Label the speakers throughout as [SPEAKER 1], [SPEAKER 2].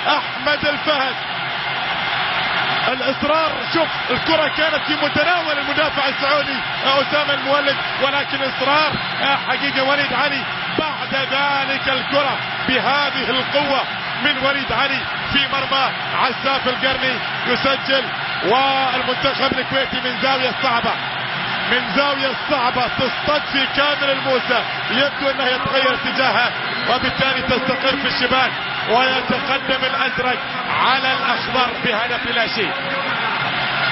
[SPEAKER 1] احمد الفهد. الاصرار، شوف الكرة كانت في متناول المدافع السعودي اسامة المولد، ولكن اصرار حقيقة وليد علي. بعد ذلك الكرة بهذه القوة من وليد علي في مرمى عساف القرني يسجل، والمنتخب الكويتي من زاوية صعبة، من زاوية صعبة تصطد في كامل الموسى، يبدو انه يتغير اتجاهها وبالتالي تستقر في الشباك ويتقدم الازرق على الاخضر بهدف لا شيء.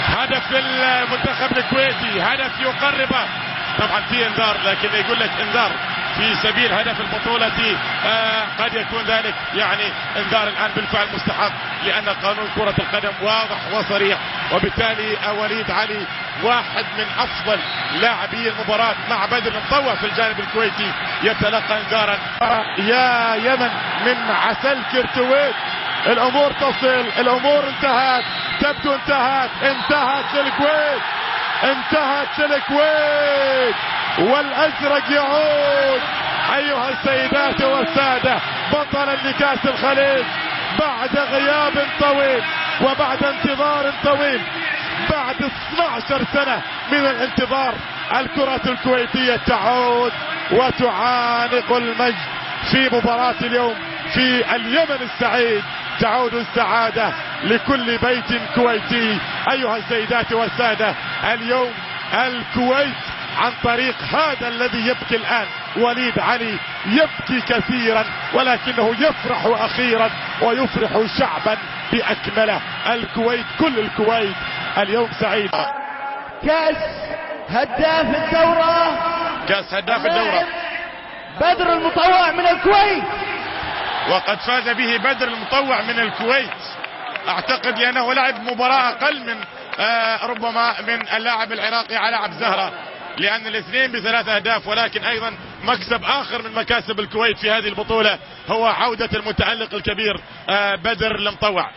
[SPEAKER 1] هدف المنتخب الكويتي، هدف يقربه. طبعا في انذار، لكن يقول لك انذار في سبيل هدف البطولة قد يكون ذلك يعني انذار الان بالفعل مستحق، لان قانون كرة القدم واضح وصريح، وبالتالي وليد علي واحد من افضل لاعبي المباراة مع بدر المطوع في الجانب الكويتي يتلقى انذارا. يا يمن من عسل كرتويت، الامور تصل، الامور انتهت، تبدو انتهت للكويت، انتهت للكويت، والازرق يعود ايها السيدات والسادة بطلا لكاس الخليج بعد غياب طويل وبعد انتظار طويل، بعد 12 سنة من الانتظار. الكرة الكويتية تعود وتعانق المجد في مباراة اليوم في اليمن السعيد. تعود السعادة لكل بيت كويتي ايها السيدات والسادة. اليوم الكويت عن طريق هذا الذي يبكي الان وليد علي، يبكي كثيرا ولكنه يفرح اخيرا ويفرح شعبا باكمله. الكويت، كل الكويت اليوم سعيد.
[SPEAKER 2] كاس هداف الدورة،
[SPEAKER 1] كاس هداف الدورة
[SPEAKER 2] بدر المطوع من الكويت،
[SPEAKER 1] وقد فاز به بدر المطوع من الكويت. اعتقد لانه لعب مباراة اقل من ربما من اللاعب العراقي على عبد زهرة، لان الاثنين ب3 اهداف، ولكن ايضا مكسب اخر من مكاسب الكويت في هذه البطولة هو عودة المتألق الكبير بدر المطوع.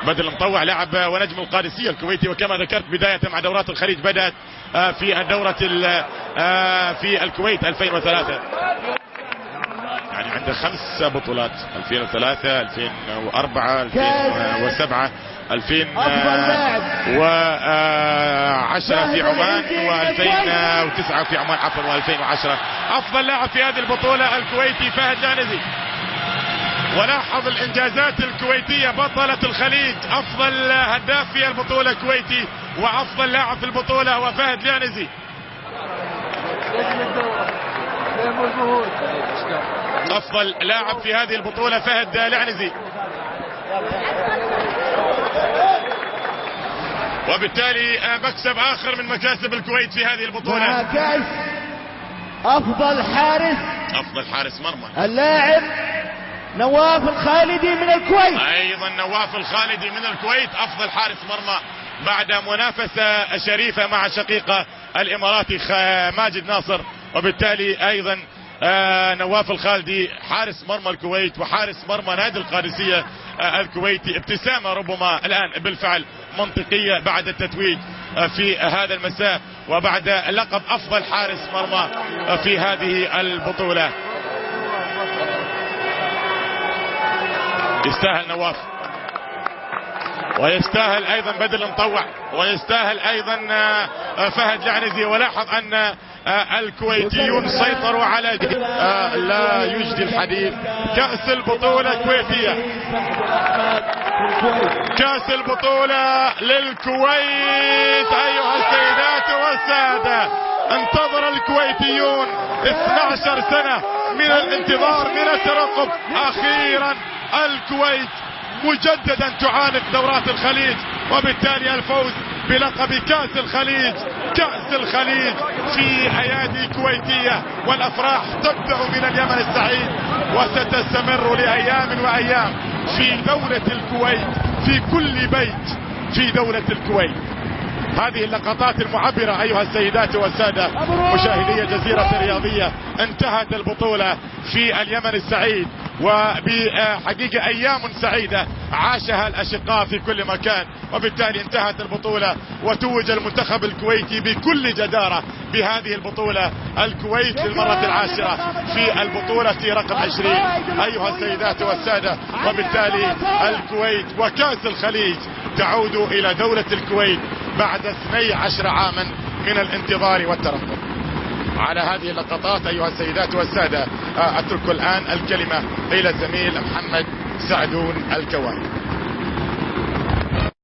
[SPEAKER 1] بدر المطوع لاعب ونجم القادسية الكويتي، وكما ذكرت بداية مع دورات الخليج بدأت في الدورة في الكويت 2003، يعني عنده 5 بطولات: 2003 2004 2007 2010 في عمان و2009 في عمان عفوا و2010. افضل لاعب في هذه البطولة الكويتي فهد لعنزي. ولاحظ الانجازات الكويتية، بطلة الخليج، افضل هداف في البطولة الكويتي، وافضل لاعب في البطولة هو فهد لعنزي. افضل لاعب في هذه البطولة فهد لعنزي، وبالتالي مكسب اخر من مكاسب الكويت في هذه البطولة.
[SPEAKER 2] مع كاس افضل حارس
[SPEAKER 1] مرمى
[SPEAKER 2] اللاعب نواف الخالدي من الكويت.
[SPEAKER 1] ايضا نواف الخالدي من الكويت افضل حارس مرمى بعد منافسة شريفة مع شقيقه الاماراتي ماجد ناصر، وبالتالي ايضا نواف الخالدي حارس مرمى الكويت وحارس مرمى نادي القادسية الكويتي. ابتسامة ربما الان بالفعل منطقية بعد التتويج في هذا المساء وبعد لقب افضل حارس مرمى في هذه البطولة. يستاهل نواف، ويستاهل ايضا بدر المطوع، ويستاهل ايضا فهد لعنزي. ولاحظ ان الكويتيون سيطروا على لا يجدي الحديث. كأس البطولة الكويتية، كأس البطولة للكويت ايها السيدات والسادة. انتظر الكويتيون 12 سنة من الانتظار، من الترقب. اخيرا الكويت مجددا تعانق دورات الخليج، وبالتالي الفوز بلقب كأس الخليج. كأس الخليج في ايادي كويتية، والافراح تبدأ من اليمن السعيد وستستمر لايام وايام في دولة الكويت، في كل بيت في دولة الكويت. هذه اللقطات المعبرة ايها السيدات والسادة مشاهدي الجزيرة الرياضية. انتهت البطولة في اليمن السعيد وبحقيقة أيام سعيدة عاشها الأشقاء في كل مكان، وبالتالي انتهت البطولة وتوج المنتخب الكويتي بكل جدارة بهذه البطولة. الكويت للمرة العاشرة في البطولة رقم 20 أيها السيدات والسادة، وبالتالي الكويت وكأس الخليج تعود إلى دولة الكويت بعد 12 عاما من الانتظار والترقب. على هذه اللقطات أيها السيدات والسادة أترك الآن الكلمة إلى الزميل محمد سعدون الكواري.